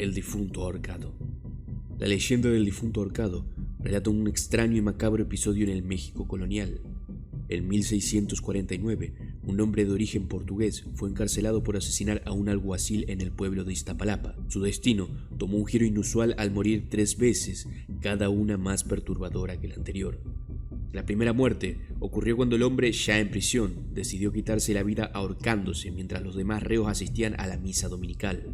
El difunto ahorcado. La leyenda del difunto ahorcado relata un extraño y macabro episodio en el México colonial. En 1649, un hombre de origen portugués fue encarcelado por asesinar a un alguacil en el pueblo de Iztapalapa. Su destino tomó un giro inusual al morir 3 veces, cada una más perturbadora que la anterior. La primera muerte ocurrió cuando el hombre, ya en prisión, decidió quitarse la vida ahorcándose mientras los demás reos asistían a la misa dominical.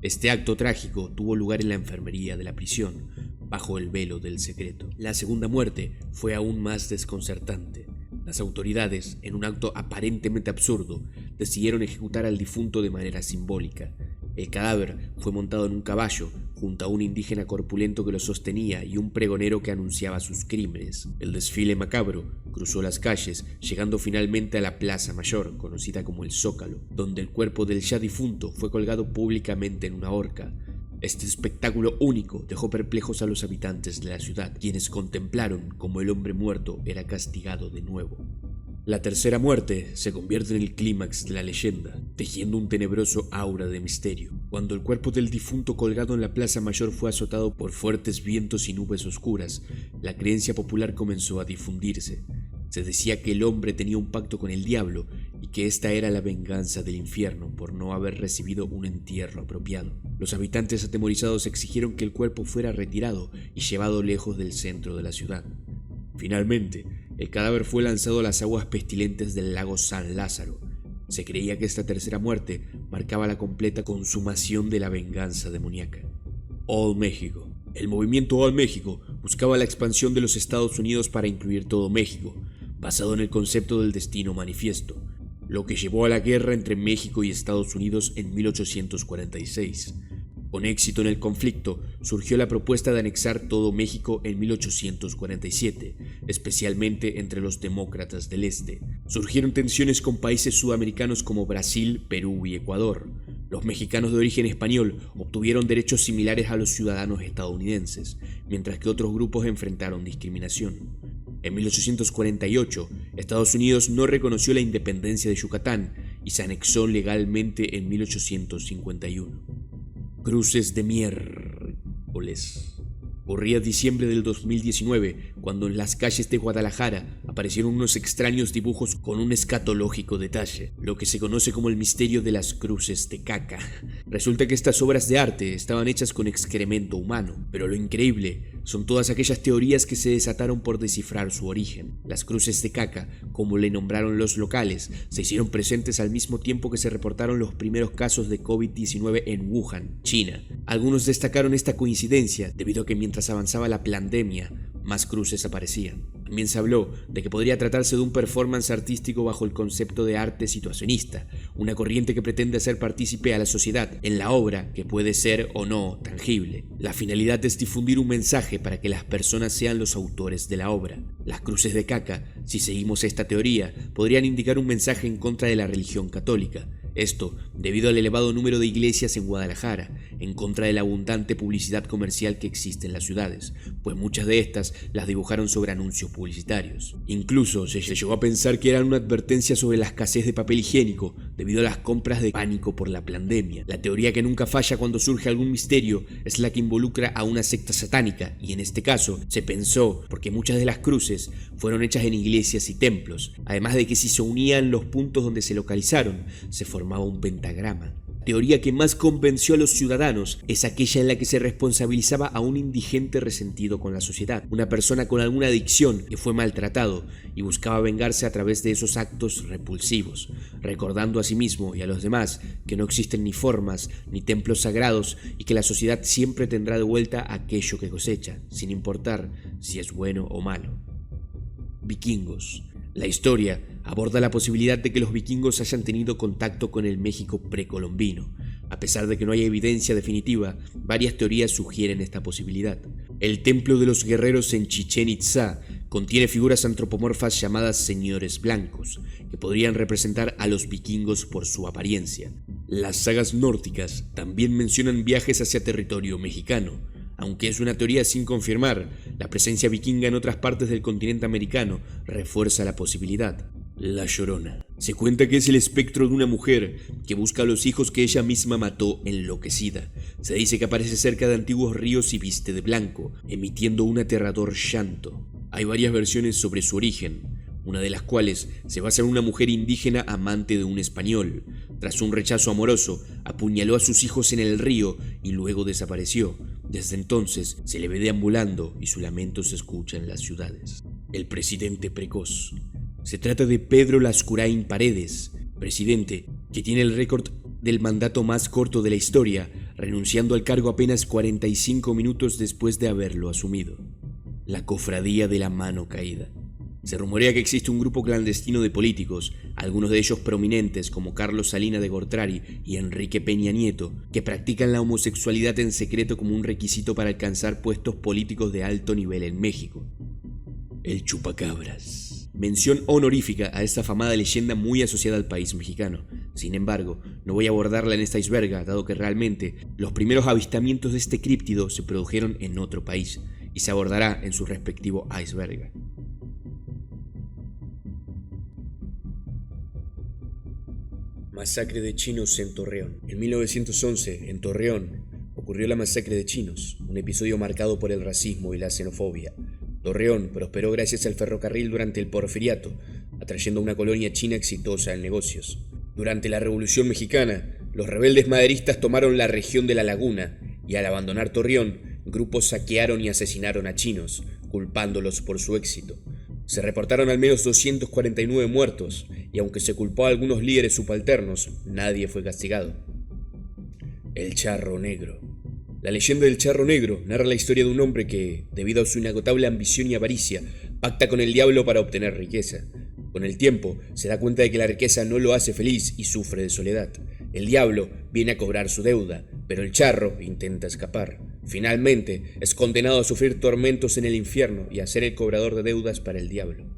Este acto trágico tuvo lugar en la enfermería de la prisión, bajo el velo del secreto. La segunda muerte fue aún más desconcertante. Las autoridades, en un acto aparentemente absurdo, decidieron ejecutar al difunto de manera simbólica. El cadáver fue montado en un caballo, junto a un indígena corpulento que lo sostenía y un pregonero que anunciaba sus crímenes. El desfile macabro cruzó las calles, llegando finalmente a la Plaza Mayor, conocida como el Zócalo, donde el cuerpo del ya difunto fue colgado públicamente en una horca. Este espectáculo único dejó perplejos a los habitantes de la ciudad, quienes contemplaron cómo el hombre muerto era castigado de nuevo. La tercera muerte se convierte en el clímax de la leyenda, tejiendo un tenebroso aura de misterio. Cuando el cuerpo del difunto colgado en la Plaza Mayor fue azotado por fuertes vientos y nubes oscuras, la creencia popular comenzó a difundirse. Se decía que el hombre tenía un pacto con el diablo y que esta era la venganza del infierno por no haber recibido un entierro apropiado. Los habitantes atemorizados exigieron que el cuerpo fuera retirado y llevado lejos del centro de la ciudad. Finalmente, el cadáver fue lanzado a las aguas pestilentes del lago San Lázaro. Se creía que esta tercera muerte marcaba la completa consumación de la venganza demoníaca. All México. El movimiento All México buscaba la expansión de los Estados Unidos para incluir todo México, basado en el concepto del destino manifiesto, lo que llevó a la guerra entre México y Estados Unidos en 1846. Con éxito en el conflicto, surgió la propuesta de anexar todo México en 1847, especialmente entre los demócratas del Este. Surgieron tensiones con países sudamericanos como Brasil, Perú y Ecuador. Los mexicanos de origen español obtuvieron derechos similares a los ciudadanos estadounidenses, mientras que otros grupos enfrentaron discriminación. En 1848, Estados Unidos no reconoció la independencia de Yucatán y se anexó legalmente en 1851. Cruces de miércoles. Corría diciembre del 2019 cuando en las calles de Guadalajara aparecieron unos extraños dibujos con un escatológico detalle, lo que se conoce como el misterio de las cruces de caca. Resulta que estas obras de arte estaban hechas con excremento humano, pero lo increíble son todas aquellas teorías que se desataron por descifrar su origen. Las cruces de caca, como le nombraron los locales, se hicieron presentes al mismo tiempo que se reportaron los primeros casos de COVID-19 en Wuhan, China. Algunos destacaron esta coincidencia debido a que mientras avanzaba la pandemia, más cruces aparecían. También se habló de que podría tratarse de un performance artístico bajo el concepto de arte situacionista, una corriente que pretende hacer partícipe a la sociedad en la obra que puede ser o no tangible. La finalidad es difundir un mensaje para que las personas sean los autores de la obra. Las cruces de caca, si seguimos esta teoría, podrían indicar un mensaje en contra de la religión católica. Esto debido al elevado número de iglesias en Guadalajara, en contra de la abundante publicidad comercial que existe en las ciudades, pues muchas de estas las dibujaron sobre anuncios publicitarios. Incluso se llegó a pensar que eran una advertencia sobre la escasez de papel higiénico debido a las compras de pánico por la pandemia. La teoría que nunca falla cuando surge algún misterio es la que involucra a una secta satánica, y en este caso se pensó porque muchas de las cruces fueron hechas en iglesias y templos, además de que si se unían los puntos donde se localizaron, se formaba un pentagrama. La teoría que más convenció a los ciudadanos es aquella en la que se responsabilizaba a un indigente resentido con la sociedad, una persona con alguna adicción que fue maltratado y buscaba vengarse a través de esos actos repulsivos, recordando a sí mismo y a los demás que no existen ni formas ni templos sagrados y que la sociedad siempre tendrá de vuelta aquello que cosecha, sin importar si es bueno o malo. Vikingos. La historia aborda la posibilidad de que los vikingos hayan tenido contacto con el México precolombino. A pesar de que no hay evidencia definitiva, varias teorías sugieren esta posibilidad. El templo de los guerreros en Chichén Itzá contiene figuras antropomorfas llamadas señores blancos, que podrían representar a los vikingos por su apariencia. Las sagas nórdicas también mencionan viajes hacia territorio mexicano. Aunque es una teoría sin confirmar, la presencia vikinga en otras partes del continente americano refuerza la posibilidad. La Llorona. Se cuenta que es el espectro de una mujer que busca a los hijos que ella misma mató enloquecida. Se dice que aparece cerca de antiguos ríos y viste de blanco, emitiendo un aterrador llanto. Hay varias versiones sobre su origen, una de las cuales se basa en una mujer indígena amante de un español. Tras un rechazo amoroso, apuñaló a sus hijos en el río y luego desapareció. Desde entonces se le ve deambulando y su lamento se escucha en las ciudades. El presidente precoz. Se trata de Pedro Lascurain Paredes, presidente que tiene el récord del mandato más corto de la historia, renunciando al cargo apenas 45 minutos después de haberlo asumido. La Cofradía de la Mano Caída. Se rumorea que existe un grupo clandestino de políticos, algunos de ellos prominentes como Carlos Salinas de Gortari y Enrique Peña Nieto, que practican la homosexualidad en secreto como un requisito para alcanzar puestos políticos de alto nivel en México. El Chupacabras. Mención honorífica a esta afamada leyenda muy asociada al país mexicano. Sin embargo, no voy a abordarla en esta iceberga, dado que realmente los primeros avistamientos de este críptido se produjeron en otro país y se abordará en su respectivo iceberg. Masacre de chinos en Torreón. En 1911, en Torreón, ocurrió la masacre de chinos, un episodio marcado por el racismo y la xenofobia. Torreón prosperó gracias al ferrocarril durante el Porfiriato, atrayendo a una colonia china exitosa en negocios. Durante la Revolución Mexicana, los rebeldes maderistas tomaron la región de La Laguna y al abandonar Torreón, grupos saquearon y asesinaron a chinos, culpándolos por su éxito. Se reportaron al menos 249 muertos y aunque se culpó a algunos líderes subalternos, nadie fue castigado. El Charro Negro. La leyenda del Charro Negro narra la historia de un hombre que, debido a su inagotable ambición y avaricia, pacta con el diablo para obtener riqueza. Con el tiempo, se da cuenta de que la riqueza no lo hace feliz y sufre de soledad. El diablo viene a cobrar su deuda, pero el charro intenta escapar. Finalmente, es condenado a sufrir tormentos en el infierno y a ser el cobrador de deudas para el diablo.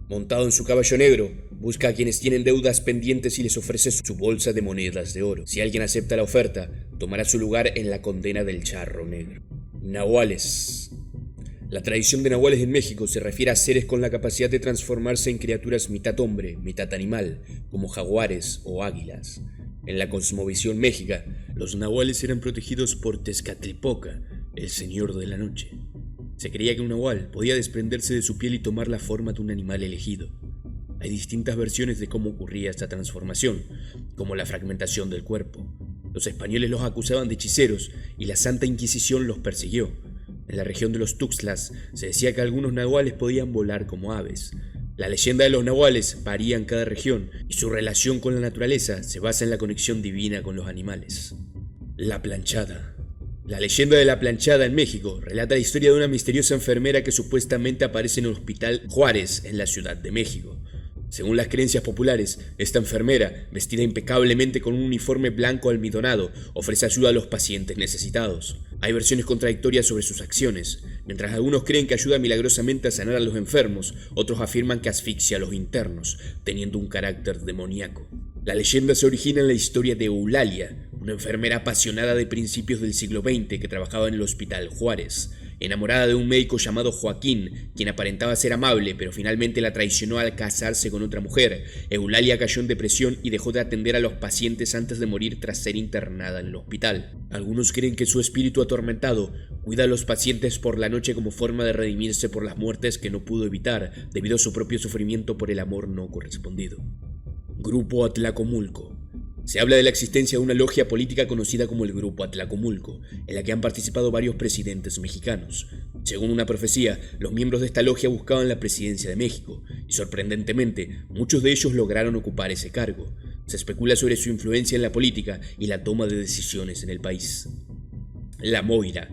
Montado en su caballo negro, busca a quienes tienen deudas pendientes y les ofrece su bolsa de monedas de oro. Si alguien acepta la oferta, tomará su lugar en la condena del Charro Negro. Nahuales. La tradición de nahuales en México se refiere a seres con la capacidad de transformarse en criaturas mitad hombre, mitad animal, como jaguares o águilas. En la cosmovisión méxica, los nahuales eran protegidos por Tezcatlipoca, el señor de la noche. Se creía que un nahual podía desprenderse de su piel y tomar la forma de un animal elegido. Hay distintas versiones de cómo ocurría esta transformación, como la fragmentación del cuerpo. Los españoles los acusaban de hechiceros y la Santa Inquisición los persiguió. En la región de los Tuxtlas se decía que algunos nahuales podían volar como aves. La leyenda de los nahuales varía en cada región y su relación con la naturaleza se basa en la conexión divina con los animales. La planchada. La leyenda de la planchada en México relata la historia de una misteriosa enfermera que supuestamente aparece en el Hospital Juárez en la Ciudad de México. Según las creencias populares, esta enfermera, vestida impecablemente con un uniforme blanco almidonado, ofrece ayuda a los pacientes necesitados. Hay versiones contradictorias sobre sus acciones. Mientras algunos creen que ayuda milagrosamente a sanar a los enfermos, otros afirman que asfixia a los internos, teniendo un carácter demoníaco. La leyenda se origina en la historia de Eulalia, una enfermera apasionada de principios del siglo XX que trabajaba en el Hospital Juárez. Enamorada de un médico llamado Joaquín, quien aparentaba ser amable, pero finalmente la traicionó al casarse con otra mujer, Eulalia cayó en depresión y dejó de atender a los pacientes antes de morir tras ser internada en el hospital. Algunos creen que su espíritu atormentado cuida a los pacientes por la noche como forma de redimirse por las muertes que no pudo evitar debido a su propio sufrimiento por el amor no correspondido. Grupo Atlacomulco. Se habla de la existencia de una logia política conocida como el Grupo Atlacomulco, en la que han participado varios presidentes mexicanos. Según una profecía, los miembros de esta logia buscaban la presidencia de México, y sorprendentemente, muchos de ellos lograron ocupar ese cargo. Se especula sobre su influencia en la política y la toma de decisiones en el país. La Moira.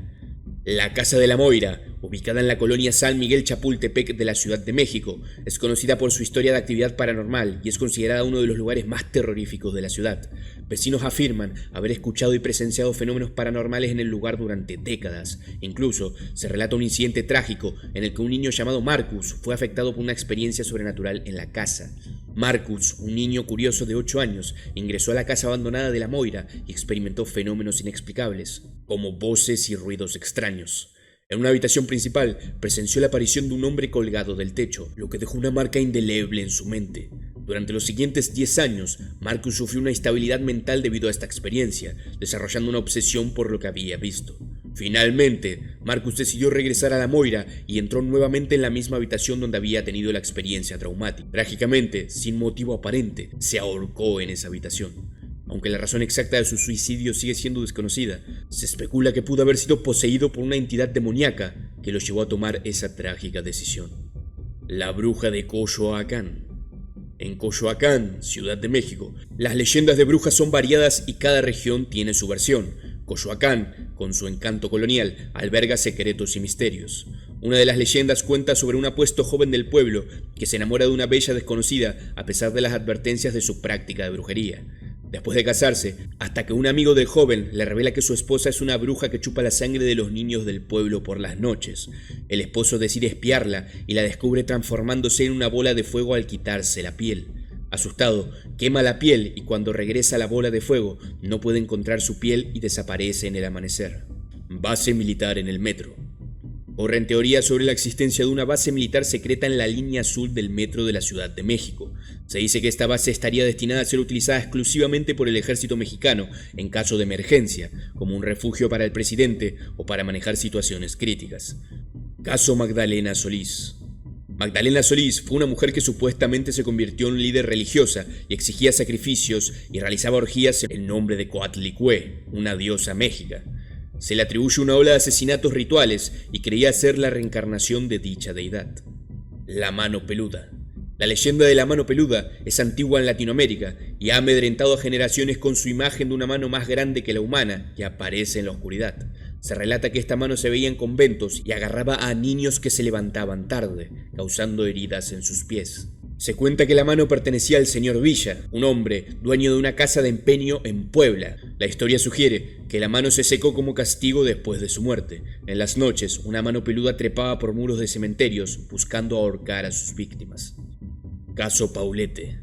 La Casa de la Moira, ubicada en la colonia San Miguel Chapultepec de la Ciudad de México, es conocida por su historia de actividad paranormal y es considerada uno de los lugares más terroríficos de la ciudad. Vecinos afirman haber escuchado y presenciado fenómenos paranormales en el lugar durante décadas. Incluso se relata un incidente trágico en el que un niño llamado Marcus fue afectado por una experiencia sobrenatural en la casa. Marcus, un niño curioso de 8 años, ingresó a la casa abandonada de la Moira y experimentó fenómenos inexplicables, como voces y ruidos extraños. En una habitación principal presenció la aparición de un hombre colgado del techo, lo que dejó una marca indeleble en su mente. Durante los siguientes 10 años, Marcus sufrió una instabilidad mental debido a esta experiencia, desarrollando una obsesión por lo que había visto. Finalmente, Marcus decidió regresar a la Moira y entró nuevamente en la misma habitación donde había tenido la experiencia traumática. Trágicamente, sin motivo aparente, se ahorcó en esa habitación. Aunque la razón exacta de su suicidio sigue siendo desconocida, se especula que pudo haber sido poseído por una entidad demoníaca que lo llevó a tomar esa trágica decisión. La bruja de Coyoacán. En Coyoacán, Ciudad de México, las leyendas de brujas son variadas y cada región tiene su versión. Coyoacán, con su encanto colonial, alberga secretos y misterios. Una de las leyendas cuenta sobre un apuesto joven del pueblo que se enamora de una bella desconocida a pesar de las advertencias de su práctica de brujería. Después de casarse, hasta que un amigo del joven le revela que su esposa es una bruja que chupa la sangre de los niños del pueblo por las noches. El esposo decide espiarla y la descubre transformándose en una bola de fuego al quitarse la piel. Asustado, quema la piel y cuando regresa a la bola de fuego, no puede encontrar su piel y desaparece en el amanecer. Base militar en el metro. Corren teorías sobre la existencia de una base militar secreta en la línea azul del metro de la Ciudad de México. Se dice que esta base estaría destinada a ser utilizada exclusivamente por el ejército mexicano en caso de emergencia, como un refugio para el presidente o para manejar situaciones críticas. Caso Magdalena Solís. Magdalena Solís fue una mujer que supuestamente se convirtió en líder religiosa y exigía sacrificios y realizaba orgías en nombre de Coatlicue, una diosa méxica. Se le atribuye una ola de asesinatos rituales y creía ser la reencarnación de dicha deidad. La mano peluda. La leyenda de la mano peluda es antigua en Latinoamérica y ha amedrentado a generaciones con su imagen de una mano más grande que la humana que aparece en la oscuridad. Se relata que esta mano se veía en conventos y agarraba a niños que se levantaban tarde, causando heridas en sus pies. Se cuenta que la mano pertenecía al señor Villa, un hombre dueño de una casa de empeño en Puebla. La historia sugiere que la mano se secó como castigo después de su muerte. En las noches, una mano peluda trepaba por muros de cementerios buscando ahorcar a sus víctimas. Caso Paulete.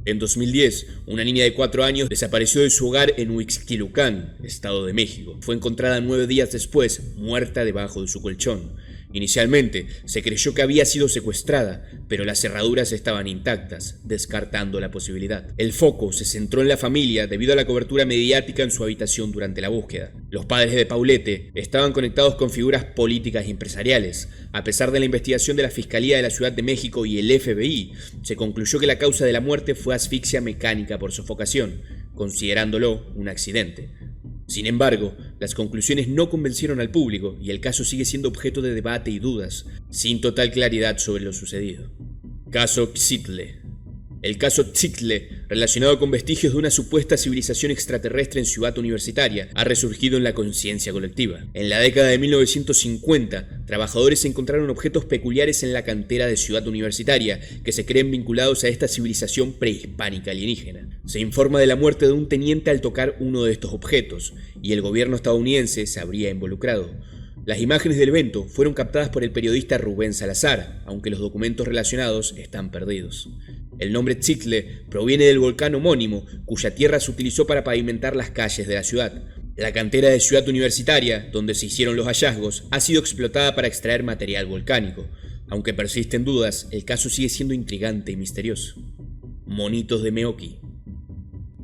En 2010, una niña de 4 años desapareció de su hogar en Huixquilucan, Estado de México. Fue encontrada 9 días después, muerta debajo de su colchón. Inicialmente, se creyó que había sido secuestrada, pero las cerraduras estaban intactas, descartando la posibilidad. El foco se centró en la familia debido a la cobertura mediática en su habitación durante la búsqueda. Los padres de Paulete estaban conectados con figuras políticas y empresariales. A pesar de la investigación de la Fiscalía de la Ciudad de México y el FBI, se concluyó que la causa de la muerte fue asfixia mecánica por sofocación, considerándolo un accidente. Sin embargo, las conclusiones no convencieron al público y el caso sigue siendo objeto de debate y dudas, sin total claridad sobre lo sucedido. Caso Xitle. El caso Xitle, relacionado con vestigios de una supuesta civilización extraterrestre en Ciudad Universitaria, ha resurgido en la conciencia colectiva. En la década de 1950, trabajadores encontraron objetos peculiares en la cantera de Ciudad Universitaria que se creen vinculados a esta civilización prehispánica alienígena. Se informa de la muerte de un teniente al tocar uno de estos objetos, y el gobierno estadounidense se habría involucrado. Las imágenes del evento fueron captadas por el periodista Rubén Salazar, aunque los documentos relacionados están perdidos. El nombre Xitle proviene del volcán homónimo, cuya tierra se utilizó para pavimentar las calles de la ciudad. La cantera de Ciudad Universitaria, donde se hicieron los hallazgos, ha sido explotada para extraer material volcánico. Aunque persisten dudas, el caso sigue siendo intrigante y misterioso. Monitos de Meoqui.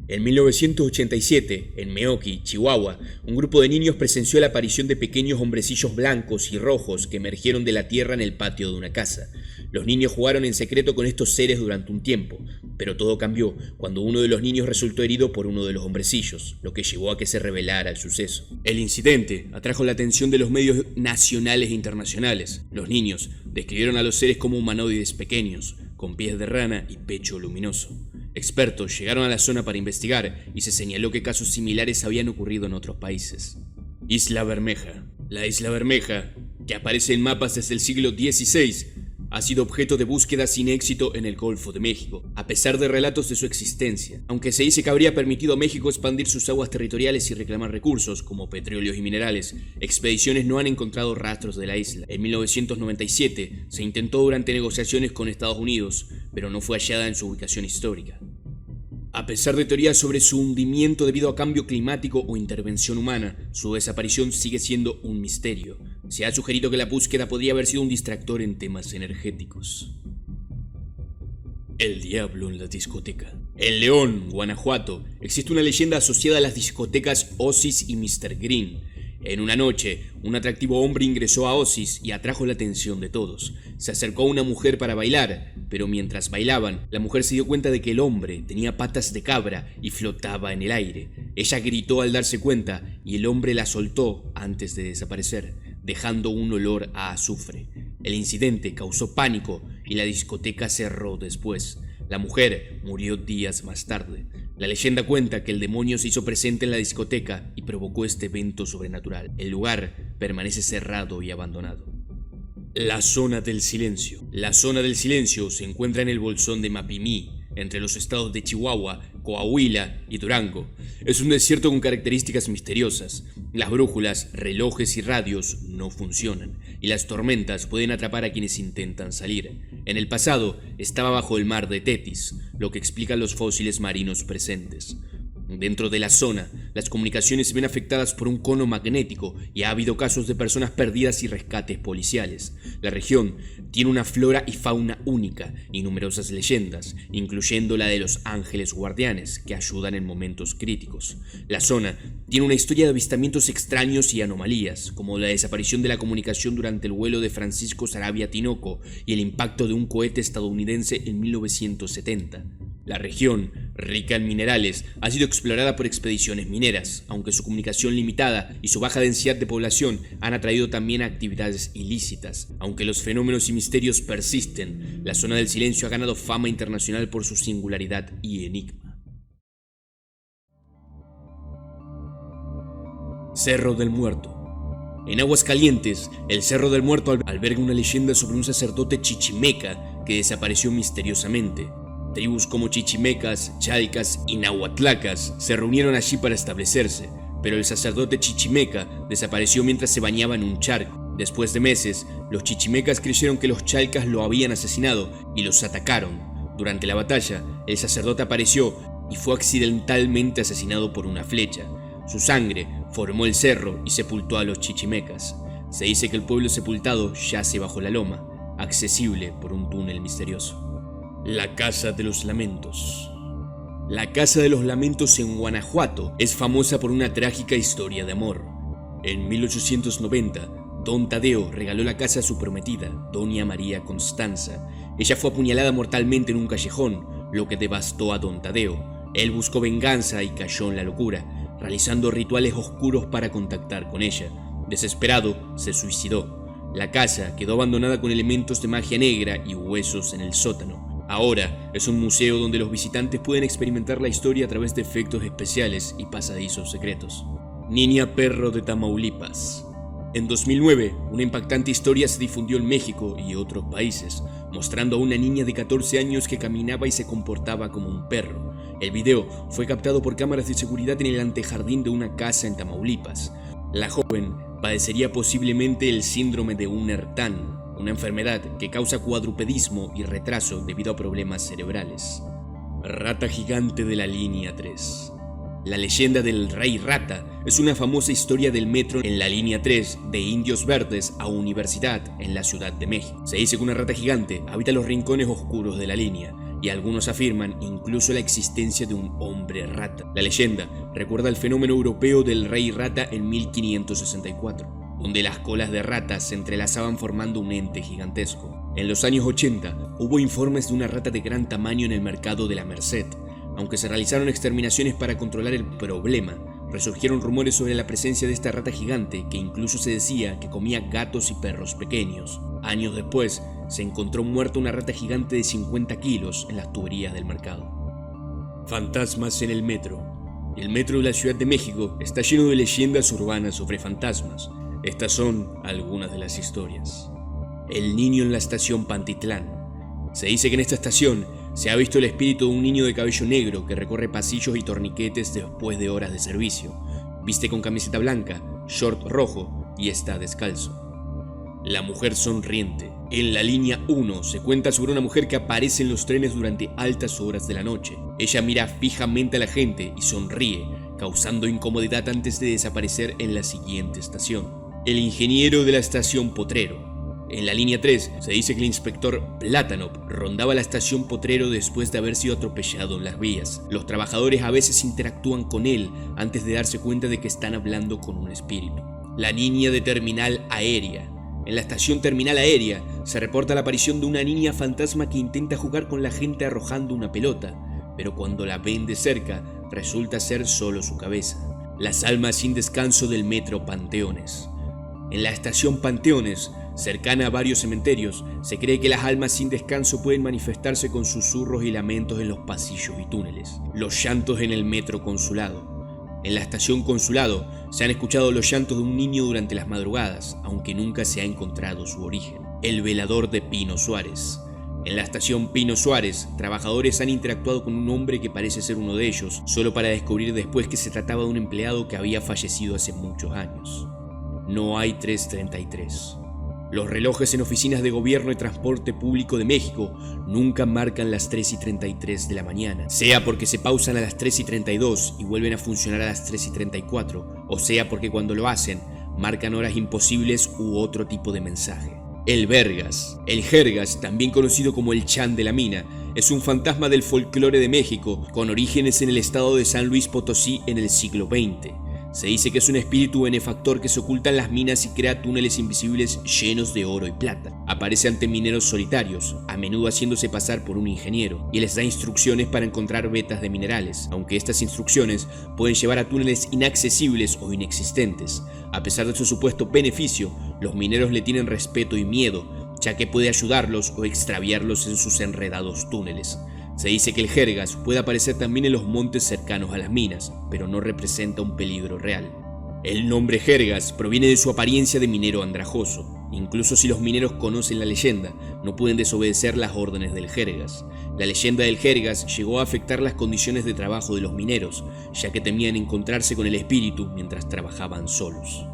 En 1987, en Meoqui, Chihuahua, un grupo de niños presenció la aparición de pequeños hombrecillos blancos y rojos que emergieron de la tierra en el patio de una casa. Los niños jugaron en secreto con estos seres durante un tiempo, pero todo cambió cuando uno de los niños resultó herido por uno de los hombrecillos, lo que llevó a que se revelara el suceso. El incidente atrajo la atención de los medios nacionales e internacionales. Los niños describieron a los seres como humanoides pequeños, con pies de rana y pecho luminoso. Expertos llegaron a la zona para investigar y se señaló que casos similares habían ocurrido en otros países. Isla Bermeja. La Isla Bermeja, que aparece en mapas desde el siglo XVI, ha sido objeto de búsqueda sin éxito en el Golfo de México, a pesar de relatos de su existencia. Aunque se dice que habría permitido a México expandir sus aguas territoriales y reclamar recursos, como petróleos y minerales, expediciones no han encontrado rastros de la isla. En 1997 se intentó durante negociaciones con Estados Unidos, pero no fue hallada en su ubicación histórica. A pesar de teorías sobre su hundimiento debido a cambio climático o intervención humana, su desaparición sigue siendo un misterio. Se ha sugerido que la búsqueda podría haber sido un distractor en temas energéticos. El diablo en la discoteca. En León, Guanajuato, existe una leyenda asociada a las discotecas Osis y Mr. Green. En una noche, un atractivo hombre ingresó a Osis y atrajo la atención de todos. Se acercó a una mujer para bailar, pero mientras bailaban, la mujer se dio cuenta de que el hombre tenía patas de cabra y flotaba en el aire. Ella gritó al darse cuenta y el hombre la soltó antes de desaparecer, dejando un olor a azufre. El incidente causó pánico y la discoteca cerró después. La mujer murió días más tarde. La leyenda cuenta que el demonio se hizo presente en la discoteca y provocó este evento sobrenatural. El lugar permanece cerrado y abandonado. La zona del silencio. La zona del silencio se encuentra en el bolsón de Mapimí, entre los estados de Chihuahua, Coahuila y Durango. Es un desierto con características misteriosas. Las brújulas, relojes y radios no funcionan, y las tormentas pueden atrapar a quienes intentan salir. En el pasado estaba bajo el mar de Tetis, lo que explica los fósiles marinos presentes. Dentro de la zona, las comunicaciones se ven afectadas por un cono magnético y ha habido casos de personas perdidas y rescates policiales. La región tiene una flora y fauna única y numerosas leyendas, incluyendo la de los ángeles guardianes, que ayudan en momentos críticos. La zona tiene una historia de avistamientos extraños y anomalías, como la desaparición de la comunicación durante el vuelo de Francisco Sarabia Tinoco y el impacto de un cohete estadounidense en 1970. La región, rica en minerales, ha sido explorada por expediciones mineras, aunque su comunicación limitada y su baja densidad de población han atraído también a actividades ilícitas. Aunque los fenómenos y misterios persisten, la zona del silencio ha ganado fama internacional por su singularidad y enigma. Cerro del Muerto. En Aguascalientes, el Cerro del Muerto alberga una leyenda sobre un sacerdote chichimeca que desapareció misteriosamente. Tribus como chichimecas, chalcas y nahuatlacas se reunieron allí para establecerse, pero el sacerdote chichimeca desapareció mientras se bañaba en un charco. Después de meses, los chichimecas creyeron que los chalcas lo habían asesinado y los atacaron. Durante la batalla, el sacerdote apareció y fue accidentalmente asesinado por una flecha. Su sangre formó el cerro y sepultó a los chichimecas. Se dice que el pueblo sepultado yace bajo la loma, accesible por un túnel misterioso. La Casa de los Lamentos. La Casa de los Lamentos en Guanajuato es famosa por una trágica historia de amor. En 1890, Don Tadeo regaló la casa a su prometida, Doña María Constanza. Ella fue apuñalada mortalmente en un callejón, lo que devastó a Don Tadeo. Él buscó venganza y cayó en la locura, realizando rituales oscuros para contactar con ella. Desesperado, se suicidó. La casa quedó abandonada con elementos de magia negra y huesos en el sótano. Ahora es un museo donde los visitantes pueden experimentar la historia a través de efectos especiales y pasadizos secretos. Niña perro de Tamaulipas. En 2009, una impactante historia se difundió en México y otros países, mostrando a una niña de 14 años que caminaba y se comportaba como un perro. El video fue captado por cámaras de seguridad en el antejardín de una casa en Tamaulipas. La joven padecería posiblemente el síndrome de Unner-Tan, una enfermedad que causa cuadrupedismo y retraso debido a problemas cerebrales. Rata gigante de la línea 3. La leyenda del Rey Rata es una famosa historia del metro en la línea 3 de Indios Verdes a Universidad en la Ciudad de México. Se dice que una rata gigante habita los rincones oscuros de la línea y algunos afirman incluso la existencia de un hombre rata. La leyenda recuerda el fenómeno europeo del Rey Rata en 1564. Donde las colas de ratas se entrelazaban formando un ente gigantesco. En los años 80 hubo informes de una rata de gran tamaño en el mercado de la Merced. Aunque se realizaron exterminaciones para controlar el problema, resurgieron rumores sobre la presencia de esta rata gigante que incluso se decía que comía gatos y perros pequeños. Años después, se encontró muerta una rata gigante de 50 kilos en las tuberías del mercado. Fantasmas en el metro. El metro de la Ciudad de México está lleno de leyendas urbanas sobre fantasmas. Estas son algunas de las historias. El niño en la estación Pantitlán. Se dice que en esta estación se ha visto el espíritu de un niño de cabello negro que recorre pasillos y torniquetes después de horas de servicio. Viste con camiseta blanca, short rojo y está descalzo. La mujer sonriente. En la línea 1 se cuenta sobre una mujer que aparece en los trenes durante altas horas de la noche. Ella mira fijamente a la gente y sonríe, causando incomodidad antes de desaparecer en la siguiente estación. El ingeniero de la estación Potrero. En la línea 3 se dice que el inspector Platanov rondaba la estación Potrero después de haber sido atropellado en las vías. Los trabajadores a veces interactúan con él antes de darse cuenta de que están hablando con un espíritu. La niña de terminal aérea. En la estación terminal aérea se reporta la aparición de una niña fantasma que intenta jugar con la gente arrojando una pelota, pero cuando la ven de cerca resulta ser solo su cabeza. Las almas sin descanso del metro Panteones. En la estación Panteones, cercana a varios cementerios, se cree que las almas sin descanso pueden manifestarse con susurros y lamentos en los pasillos y túneles. Los llantos en el metro Consulado. En la estación Consulado se han escuchado los llantos de un niño durante las madrugadas, aunque nunca se ha encontrado su origen. El velador de Pino Suárez. En la estación Pino Suárez, trabajadores han interactuado con un hombre que parece ser uno de ellos, solo para descubrir después que se trataba de un empleado que había fallecido hace muchos años. No hay 333. Los relojes en oficinas de gobierno y transporte público de México nunca marcan las 3:33 de la mañana, sea porque se pausan a las 3:32 y vuelven a funcionar a las 3:34, o sea porque cuando lo hacen, marcan horas imposibles u otro tipo de mensaje. El Vergas. El Jergas, también conocido como el Chan de la Mina, es un fantasma del folclore de México con orígenes en el estado de San Luis Potosí en el siglo XX. Se dice que es un espíritu benefactor que se oculta en las minas y crea túneles invisibles llenos de oro y plata. Aparece ante mineros solitarios, a menudo haciéndose pasar por un ingeniero, y les da instrucciones para encontrar vetas de minerales, aunque estas instrucciones pueden llevar a túneles inaccesibles o inexistentes. A pesar de su supuesto beneficio, los mineros le tienen respeto y miedo, ya que puede ayudarlos o extraviarlos en sus enredados túneles. Se dice que el Jergas puede aparecer también en los montes cercanos a las minas, pero no representa un peligro real. El nombre Jergas proviene de su apariencia de minero andrajoso. Incluso si los mineros conocen la leyenda, no pueden desobedecer las órdenes del Jergas. La leyenda del Jergas llegó a afectar las condiciones de trabajo de los mineros, ya que temían encontrarse con el espíritu mientras trabajaban solos.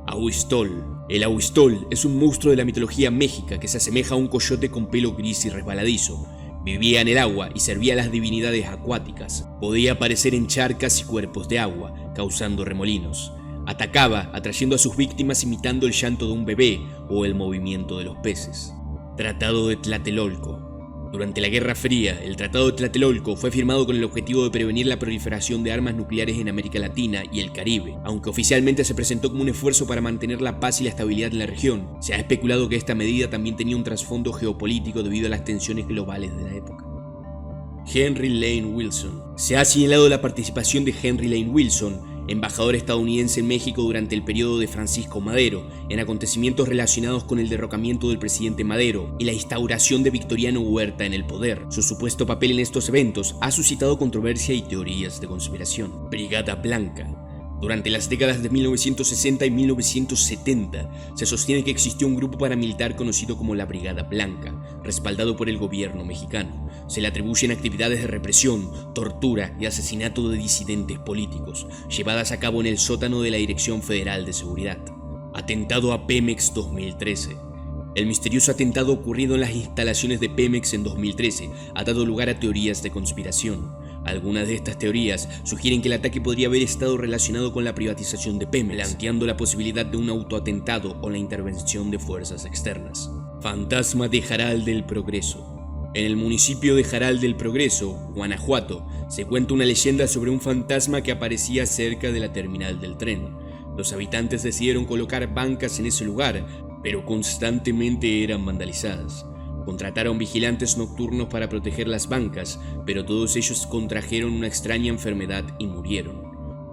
Ahuistol. El Ahuistol es un monstruo de la mitología méxica que se asemeja a un coyote con pelo gris y resbaladizo. Vivía en el agua y servía a las divinidades acuáticas. Podía aparecer en charcas y cuerpos de agua, causando remolinos. Atacaba, atrayendo a sus víctimas imitando el llanto de un bebé o el movimiento de los peces. Tratado de Tlatelolco. Durante la Guerra Fría, el Tratado de Tlatelolco fue firmado con el objetivo de prevenir la proliferación de armas nucleares en América Latina y el Caribe. Aunque oficialmente se presentó como un esfuerzo para mantener la paz y la estabilidad en la región, se ha especulado que esta medida también tenía un trasfondo geopolítico debido a las tensiones globales de la época. Henry Lane Wilson. Se ha señalado la participación de Henry Lane Wilson, embajador estadounidense en México durante el periodo de Francisco Madero, en acontecimientos relacionados con el derrocamiento del presidente Madero y la instauración de Victoriano Huerta en el poder. Su supuesto papel en estos eventos ha suscitado controversia y teorías de conspiración. Brigada Blanca. Durante las décadas de 1960 y 1970, se sostiene que existió un grupo paramilitar conocido como la Brigada Blanca, respaldado por el gobierno mexicano. Se le atribuyen actividades de represión, tortura y asesinato de disidentes políticos, llevadas a cabo en el sótano de la Dirección Federal de Seguridad. Atentado a Pemex 2013. El misterioso atentado ocurrido en las instalaciones de Pemex en 2013 ha dado lugar a teorías de conspiración. Algunas de estas teorías sugieren que el ataque podría haber estado relacionado con la privatización de Pemex, planteando la posibilidad de un autoatentado o la intervención de fuerzas externas. Fantasma de Jaral del Progreso. En el municipio de Jaral del Progreso, Guanajuato, se cuenta una leyenda sobre un fantasma que aparecía cerca de la terminal del tren. Los habitantes decidieron colocar bancas en ese lugar, pero constantemente eran vandalizadas. Contrataron vigilantes nocturnos para proteger las bancas, pero todos ellos contrajeron una extraña enfermedad y murieron.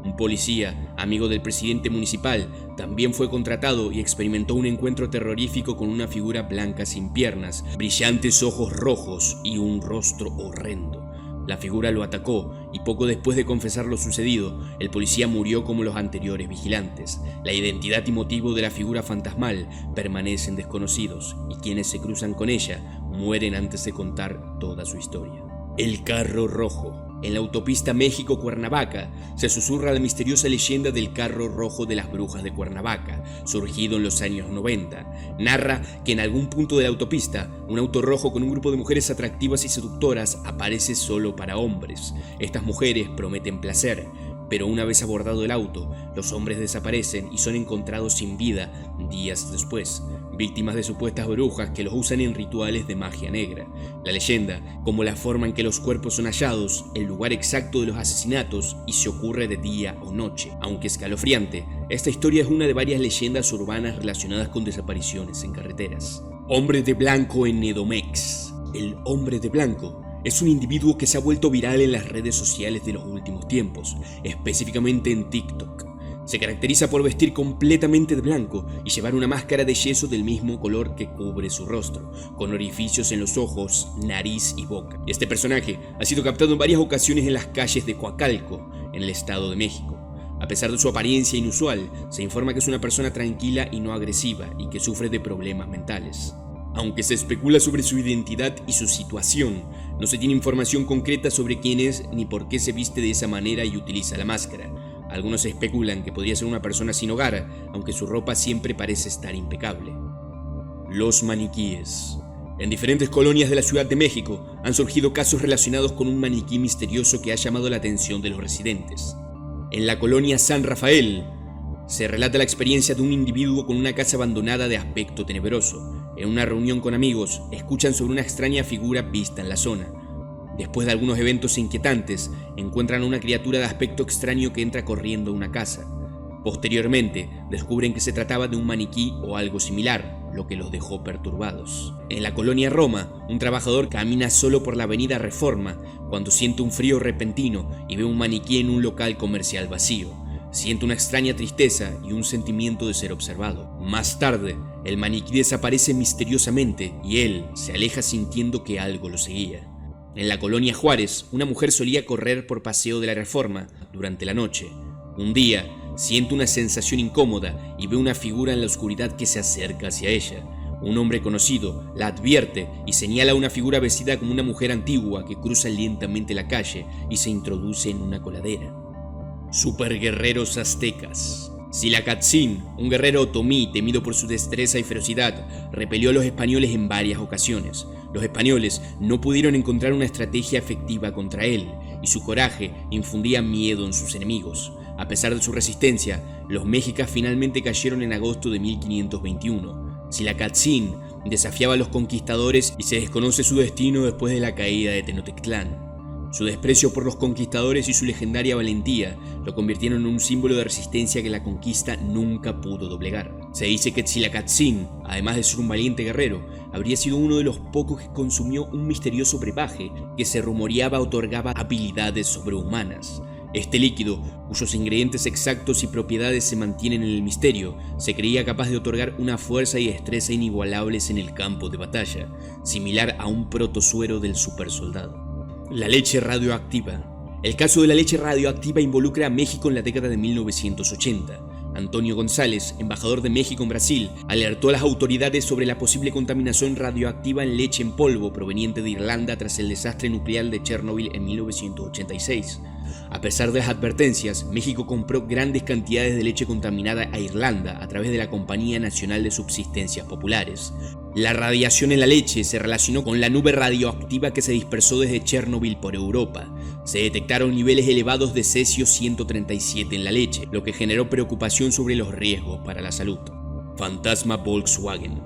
Un policía, amigo del presidente municipal, también fue contratado y experimentó un encuentro terrorífico con una figura blanca sin piernas, brillantes ojos rojos y un rostro horrendo. La figura lo atacó y poco después de confesar lo sucedido, el policía murió como los anteriores vigilantes. La identidad y motivo de la figura fantasmal permanecen desconocidos y quienes se cruzan con ella mueren antes de contar toda su historia. El carro rojo. En la autopista México-Cuernavaca se susurra la misteriosa leyenda del carro rojo de las brujas de Cuernavaca, surgido en los años 90. Narra que en algún punto de la autopista, un auto rojo con un grupo de mujeres atractivas y seductoras aparece solo para hombres. Estas mujeres prometen placer, Pero una vez abordado el auto, los hombres desaparecen y son encontrados sin vida días después, víctimas de supuestas brujas que los usan en rituales de magia negra. La leyenda, como la forma en que los cuerpos son hallados, el lugar exacto de los asesinatos y si ocurre de día o noche. Aunque escalofriante, esta historia es una de varias leyendas urbanas relacionadas con desapariciones en carreteras. Hombre de blanco en Edomex. El hombre de blanco es un individuo que se ha vuelto viral en las redes sociales de los últimos tiempos, específicamente en TikTok. Se caracteriza por vestir completamente de blanco y llevar una máscara de yeso del mismo color que cubre su rostro, con orificios en los ojos, nariz y boca. Este personaje ha sido captado en varias ocasiones en las calles de Coacalco, en el Estado de México. A pesar de su apariencia inusual, se informa que es una persona tranquila y no agresiva y que sufre de problemas mentales. Aunque se especula sobre su identidad y su situación, no se tiene información concreta sobre quién es ni por qué se viste de esa manera y utiliza la máscara. Algunos especulan que podría ser una persona sin hogar, aunque su ropa siempre parece estar impecable. Los maniquíes. En diferentes colonias de la Ciudad de México han surgido casos relacionados con un maniquí misterioso que ha llamado la atención de los residentes. En la colonia San Rafael, se relata la experiencia de un individuo con una casa abandonada de aspecto tenebroso. En una reunión con amigos, escuchan sobre una extraña figura vista en la zona. Después de algunos eventos inquietantes, encuentran a una criatura de aspecto extraño que entra corriendo a una casa. Posteriormente, descubren que se trataba de un maniquí o algo similar, lo que los dejó perturbados. En la colonia Roma, un trabajador camina solo por la avenida Reforma cuando siente un frío repentino y ve un maniquí en un local comercial vacío. Siente una extraña tristeza y un sentimiento de ser observado. Más tarde, el maniquí desaparece misteriosamente y él se aleja sintiendo que algo lo seguía. En la colonia Juárez, una mujer solía correr por Paseo de la Reforma durante la noche. Un día, siente una sensación incómoda y ve una figura en la oscuridad que se acerca hacia ella. Un hombre conocido la advierte y señala a una figura vestida como una mujer antigua que cruza lentamente la calle y se introduce en una coladera. Superguerreros aztecas. Tzilacatzin, un guerrero otomí temido por su destreza y ferocidad, repelió a los españoles en varias ocasiones. Los españoles no pudieron encontrar una estrategia efectiva contra él, y su coraje infundía miedo en sus enemigos. A pesar de su resistencia, los mexicas finalmente cayeron en agosto de 1521. Tzilacatzin desafiaba a los conquistadores y se desconoce su destino después de la caída de Tenochtitlán. Su desprecio por los conquistadores y su legendaria valentía lo convirtieron en un símbolo de resistencia que la conquista nunca pudo doblegar. Se dice que Tzilacatzin, además de ser un valiente guerrero, habría sido uno de los pocos que consumió un misterioso brebaje que se rumoreaba otorgaba habilidades sobrehumanas. Este líquido, cuyos ingredientes exactos y propiedades se mantienen en el misterio, se creía capaz de otorgar una fuerza y destreza inigualables en el campo de batalla, similar a un protosuero del supersoldado. La leche radioactiva. El caso de la leche radioactiva involucra a México en la década de 1980. Antonio González, embajador de México en Brasil, alertó a las autoridades sobre la posible contaminación radioactiva en leche en polvo proveniente de Irlanda tras el desastre nuclear de Chernobyl en 1986. A pesar de las advertencias, México compró grandes cantidades de leche contaminada a Irlanda a través de la Compañía Nacional de Subsistencias Populares. La radiación en la leche se relacionó con la nube radioactiva que se dispersó desde Chernobyl por Europa. Se detectaron niveles elevados de cesio-137 en la leche, lo que generó preocupación sobre los riesgos para la salud. Fantasma Volkswagen.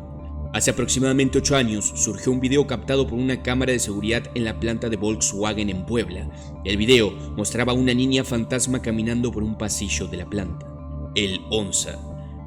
Hace aproximadamente 8 años surgió un video captado por una cámara de seguridad en la planta de Volkswagen en Puebla. El video mostraba a una niña fantasma caminando por un pasillo de la planta. El Onza.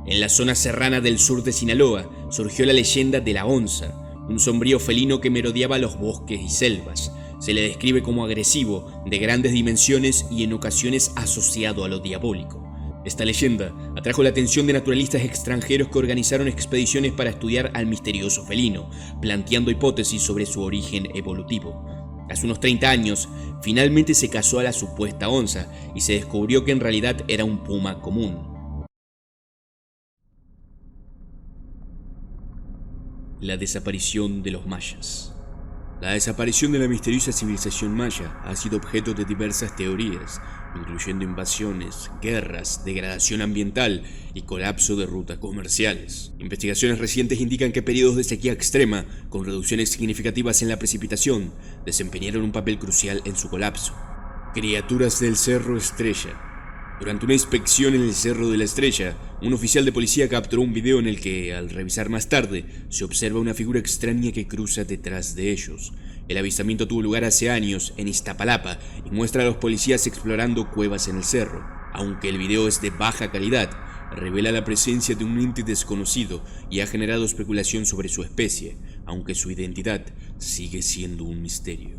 En la zona serrana del sur de Sinaloa surgió la leyenda de la Onza, un sombrío felino que merodeaba los bosques y selvas. Se le describe como agresivo, de grandes dimensiones y en ocasiones asociado a lo diabólico. Esta leyenda atrajo la atención de naturalistas extranjeros que organizaron expediciones para estudiar al misterioso felino, planteando hipótesis sobre su origen evolutivo. Hace unos 30 años, finalmente se cazó a la supuesta onza y se descubrió que en realidad era un puma común. La desaparición de los mayas. La desaparición de la misteriosa civilización maya ha sido objeto de diversas teorías, incluyendo invasiones, guerras, degradación ambiental y colapso de rutas comerciales. Investigaciones recientes indican que periodos de sequía extrema, con reducciones significativas en la precipitación, desempeñaron un papel crucial en su colapso. Criaturas del Cerro Estrella. Durante una inspección en el Cerro de la Estrella, un oficial de policía capturó un video en el que, al revisar más tarde, se observa una figura extraña que cruza detrás de ellos. El avistamiento tuvo lugar hace años en Iztapalapa y muestra a los policías explorando cuevas en el cerro. Aunque el video es de baja calidad, revela la presencia de un ente desconocido y ha generado especulación sobre su especie, aunque su identidad sigue siendo un misterio.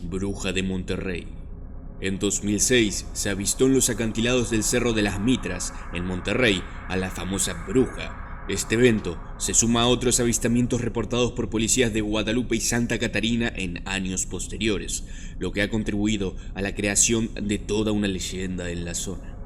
Bruja de Monterrey. En 2006 se avistó en los acantilados del Cerro de las Mitras, en Monterrey, a la famosa bruja. Este evento se suma a otros avistamientos reportados por policías de Guadalupe y Santa Catarina en años posteriores, lo que ha contribuido a la creación de toda una leyenda en la zona.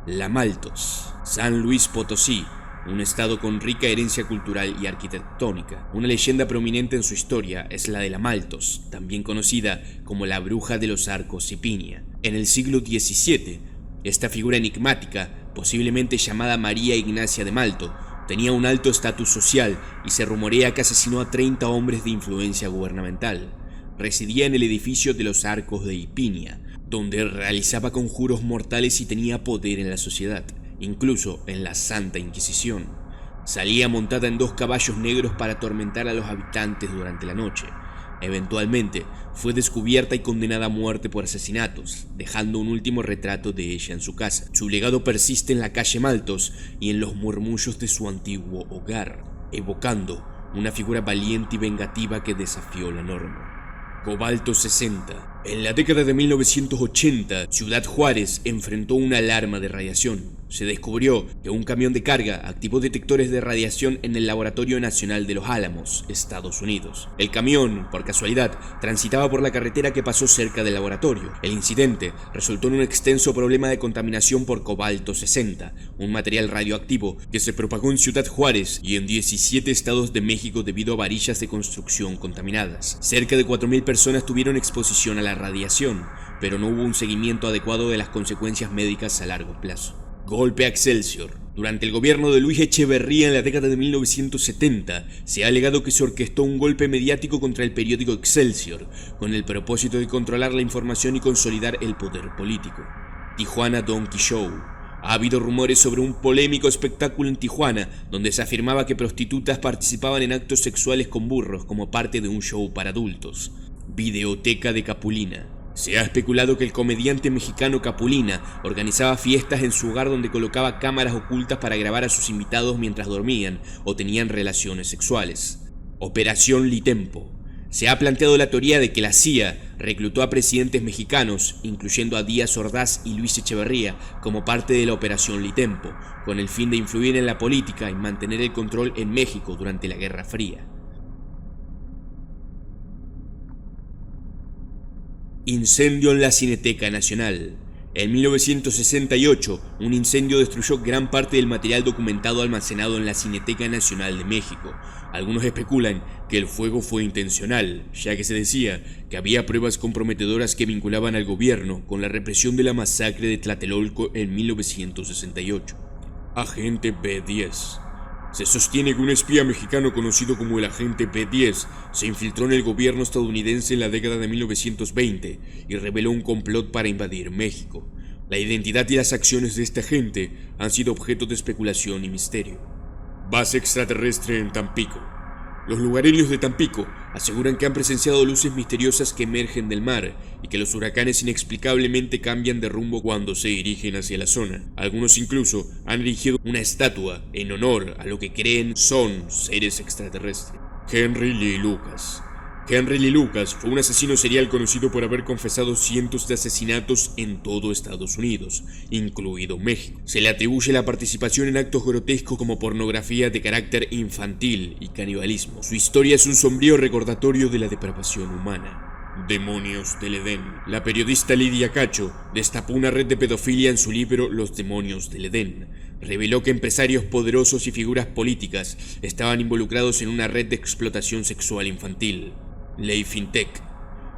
La Maltos, San Luis Potosí, un estado con rica herencia cultural y arquitectónica. Una leyenda prominente en su historia es la de la Maltos, también conocida como la bruja de los arcos y piña. En el siglo XVII, esta figura enigmática, posiblemente llamada María Ignacia de Malto, tenía un alto estatus social y se rumorea que asesinó a 30 hombres de influencia gubernamental. Residía en el edificio de los Arcos de Ipinia, donde realizaba conjuros mortales y tenía poder en la sociedad, incluso en la Santa Inquisición. Salía montada en 2 caballos negros para atormentar a los habitantes durante la noche. Eventualmente, fue descubierta y condenada a muerte por asesinatos, dejando un último retrato de ella en su casa. Su legado persiste en la calle Maltos y en los murmullos de su antiguo hogar, evocando una figura valiente y vengativa que desafió la norma. Cobalto 60. En la década de 1980, Ciudad Juárez enfrentó una alarma de radiación. Se descubrió que un camión de carga activó detectores de radiación en el Laboratorio Nacional de Los Álamos, Estados Unidos. El camión, por casualidad, transitaba por la carretera que pasó cerca del laboratorio. El incidente resultó en un extenso problema de contaminación por cobalto 60, un material radioactivo que se propagó en Ciudad Juárez y en 17 estados de México debido a varillas de construcción contaminadas. Cerca de 4.000 personas tuvieron exposición a la radiación, pero no hubo un seguimiento adecuado de las consecuencias médicas a largo plazo. Golpe a Excelsior. Durante el gobierno de Luis Echeverría en la década de 1970, se ha alegado que se orquestó un golpe mediático contra el periódico Excelsior, con el propósito de controlar la información y consolidar el poder político. Tijuana Donkey Show. Ha habido rumores sobre un polémico espectáculo en Tijuana, donde se afirmaba que prostitutas participaban en actos sexuales con burros como parte de un show para adultos. Videoteca de Capulina. Se ha especulado que el comediante mexicano Capulina organizaba fiestas en su hogar donde colocaba cámaras ocultas para grabar a sus invitados mientras dormían o tenían relaciones sexuales. Operación Litempo. Se ha planteado la teoría de que la CIA reclutó a presidentes mexicanos, incluyendo a Díaz Ordaz y Luis Echeverría, como parte de la Operación Litempo, con el fin de influir en la política y mantener el control en México durante la Guerra Fría. Incendio en la Cineteca Nacional. En 1968, un incendio destruyó gran parte del material documentado almacenado en la Cineteca Nacional de México. Algunos especulan que el fuego fue intencional, ya que se decía que había pruebas comprometedoras que vinculaban al gobierno con la represión de la masacre de Tlatelolco en 1968. Agente B-10. Se sostiene que un espía mexicano conocido como el agente B-10 se infiltró en el gobierno estadounidense en la década de 1920 y reveló un complot para invadir México. La identidad y las acciones de este agente han sido objeto de especulación y misterio. Base extraterrestre en Tampico. Los lugareños de Tampico aseguran que han presenciado luces misteriosas que emergen del mar y que los huracanes inexplicablemente cambian de rumbo cuando se dirigen hacia la zona. Algunos incluso han erigido una estatua en honor a lo que creen son seres extraterrestres. Henry Lee Lucas. Henry Lee Lucas fue un asesino serial conocido por haber confesado cientos de asesinatos en todo Estados Unidos, incluido México. Se le atribuye la participación en actos grotescos como pornografía de carácter infantil y canibalismo. Su historia es un sombrío recordatorio de la depravación humana. Demonios del Edén. La periodista Lidia Cacho destapó una red de pedofilia en su libro Los demonios del Edén. Reveló que empresarios poderosos y figuras políticas estaban involucrados en una red de explotación sexual infantil. Ley Fintech.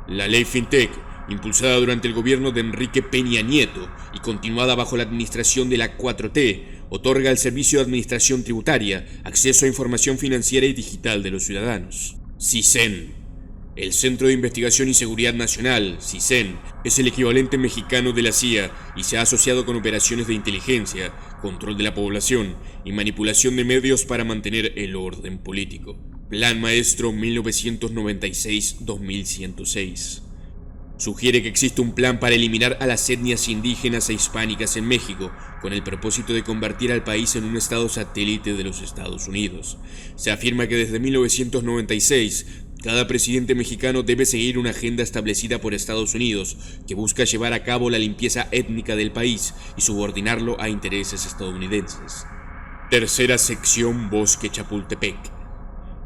La Ley Fintech, impulsada durante el gobierno de Enrique Peña Nieto y continuada bajo la administración de la 4T, otorga al Servicio de Administración Tributaria acceso a información financiera y digital de los ciudadanos. CISEN. El Centro de Investigación y Seguridad Nacional, CISEN, es el equivalente mexicano de la CIA y se ha asociado con operaciones de inteligencia, control de la población y manipulación de medios para mantener el orden político. Plan Maestro 1996-2106. Sugiere que existe un plan para eliminar a las etnias indígenas e hispánicas en México, con el propósito de convertir al país en un estado satélite de los Estados Unidos. Se afirma que desde 1996, cada presidente mexicano debe seguir una agenda establecida por Estados Unidos, que busca llevar a cabo la limpieza étnica del país y subordinarlo a intereses estadounidenses. Tercera sección: Bosque Chapultepec.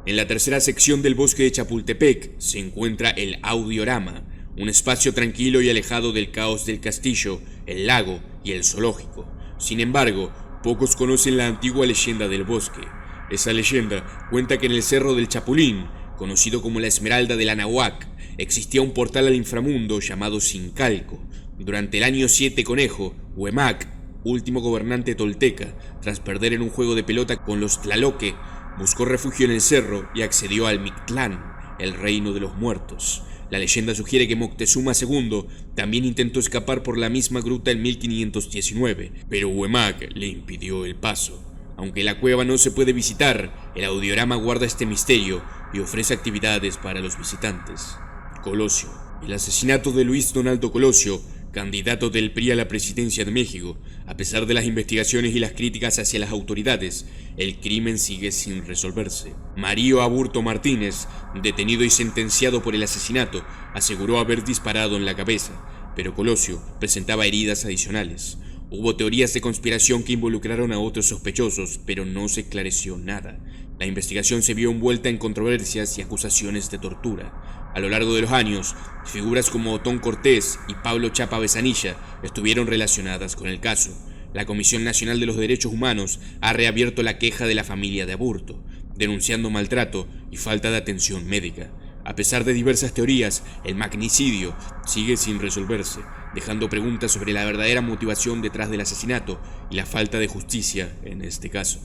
En la tercera sección del Bosque de Chapultepec se encuentra el Audiorama, un espacio tranquilo y alejado del caos del castillo, el lago y el zoológico. Sin embargo, pocos conocen la antigua leyenda del bosque. Esa leyenda cuenta que en el Cerro del Chapulín, conocido como la Esmeralda del Anahuac, existía un portal al inframundo llamado Sincalco. Durante el año 7 Conejo, Huemac, último gobernante tolteca, tras perder en un juego de pelota con los Tlaloque, buscó refugio en el cerro y accedió al Mictlán, el reino de los muertos. La leyenda sugiere que Moctezuma II también intentó escapar por la misma gruta en 1519, pero Huemac le impidió el paso. Aunque la cueva no se puede visitar, el audiorama guarda este misterio y ofrece actividades para los visitantes. Colosio. El asesinato de Luis Donaldo Colosio, candidato del PRI a la presidencia de México. A pesar de las investigaciones y las críticas hacia las autoridades, el crimen sigue sin resolverse. Mario Aburto Martínez, detenido y sentenciado por el asesinato, aseguró haber disparado en la cabeza, pero Colosio presentaba heridas adicionales. Hubo teorías de conspiración que involucraron a otros sospechosos, pero no se esclareció nada. La investigación se vio envuelta en controversias y acusaciones de tortura. A lo largo de los años, figuras como Otón Cortés y Pablo Chapa Besanilla estuvieron relacionadas con el caso. La Comisión Nacional de los Derechos Humanos ha reabierto la queja de la familia de Aburto, denunciando maltrato y falta de atención médica. A pesar de diversas teorías, el magnicidio sigue sin resolverse, dejando preguntas sobre la verdadera motivación detrás del asesinato y la falta de justicia en este caso.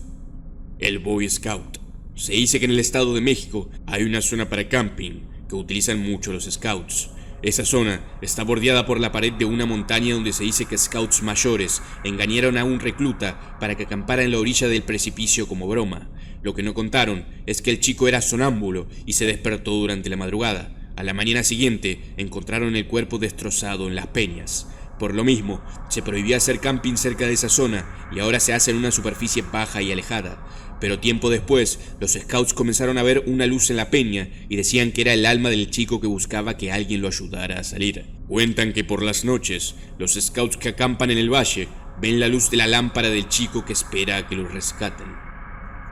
El Boy Scout. Se dice que en el Estado de México hay una zona para camping que utilizan mucho los scouts. Esa zona está bordeada por la pared de una montaña donde se dice que scouts mayores engañaron a un recluta para que acampara en la orilla del precipicio como broma. Lo que no contaron es que el chico era sonámbulo y se despertó durante la madrugada. A la mañana siguiente encontraron el cuerpo destrozado en las peñas. Por lo mismo, se prohibía hacer camping cerca de esa zona y ahora se hace en una superficie baja y alejada. Pero tiempo después, los scouts comenzaron a ver una luz en la peña y decían que era el alma del chico que buscaba que alguien lo ayudara a salir. Cuentan que por las noches, los scouts que acampan en el valle ven la luz de la lámpara del chico que espera a que lo rescaten.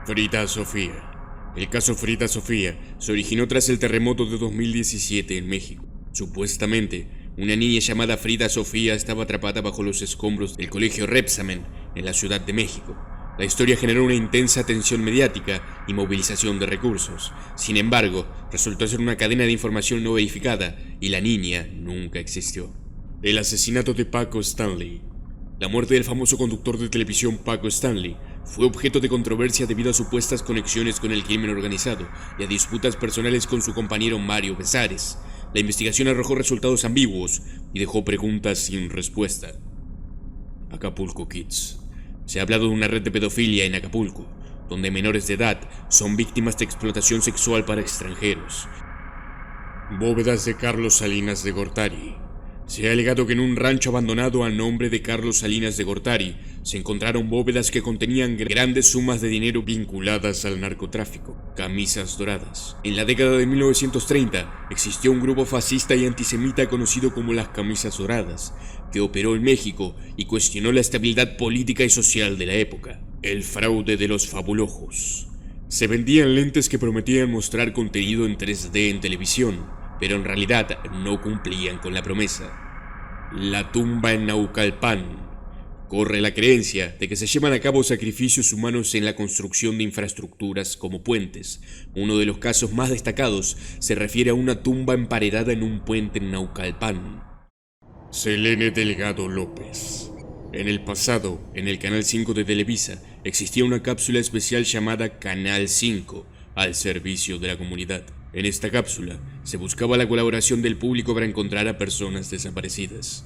Frida Sofía. El caso Frida Sofía se originó tras el terremoto de 2017 en México. Supuestamente, una niña llamada Frida Sofía estaba atrapada bajo los escombros del colegio Repsamen en la Ciudad de México. La historia generó una intensa atención mediática y movilización de recursos. Sin embargo, resultó ser una cadena de información no verificada y la niña nunca existió. El asesinato de Paco Stanley. La muerte del famoso conductor de televisión Paco Stanley fue objeto de controversia debido a supuestas conexiones con el crimen organizado y a disputas personales con su compañero Mario Besares. La investigación arrojó resultados ambiguos y dejó preguntas sin respuesta. Acapulco Kids. Se ha hablado de una red de pedofilia en Acapulco, donde menores de edad son víctimas de explotación sexual para extranjeros. Bóvedas de Carlos Salinas de Gortari. Se ha alegado que en un rancho abandonado a nombre de Carlos Salinas de Gortari se encontraron bóvedas que contenían grandes sumas de dinero vinculadas al narcotráfico. Camisas doradas. En la década de 1930 existió un grupo fascista y antisemita conocido como las Camisas Doradas, que operó en México y cuestionó la estabilidad política y social de la época. El fraude de los fabulojos. Se vendían lentes que prometían mostrar contenido en 3D en televisión, pero en realidad no cumplían con la promesa. La tumba en Naucalpan. Corre la creencia de que se llevan a cabo sacrificios humanos en la construcción de infraestructuras como puentes. Uno de los casos más destacados se refiere a una tumba emparedada en un puente en Naucalpan. Selene Delgado López. En el pasado, en el Canal 5 de Televisa, existía una cápsula especial llamada Canal 5, al servicio de la comunidad. En esta cápsula se buscaba la colaboración del público para encontrar a personas desaparecidas.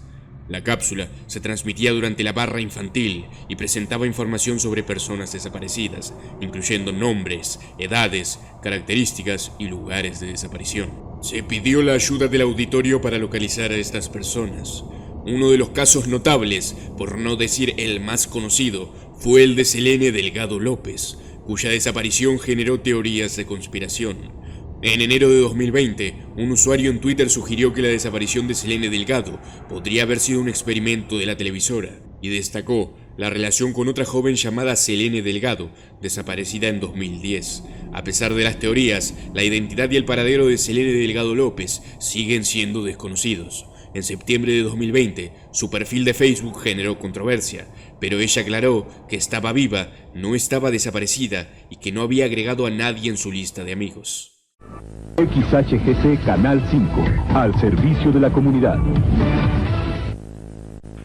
La cápsula se transmitía durante la barra infantil y presentaba información sobre personas desaparecidas, incluyendo nombres, edades, características y lugares de desaparición. Se pidió la ayuda del auditorio para localizar a estas personas. Uno de los casos notables, por no decir el más conocido, fue el de Selene Delgado López, cuya desaparición generó teorías de conspiración. En enero de 2020, un usuario en Twitter sugirió que la desaparición de Selene Delgado podría haber sido un experimento de la televisora y destacó la relación con otra joven llamada Selene Delgado, desaparecida en 2010. A pesar de las teorías, la identidad y el paradero de Selene Delgado López siguen siendo desconocidos. En septiembre de 2020, su perfil de Facebook generó controversia, pero ella aclaró que estaba viva, no estaba desaparecida y que no había agregado a nadie en su lista de amigos. XHGC Canal 5, al servicio de la comunidad.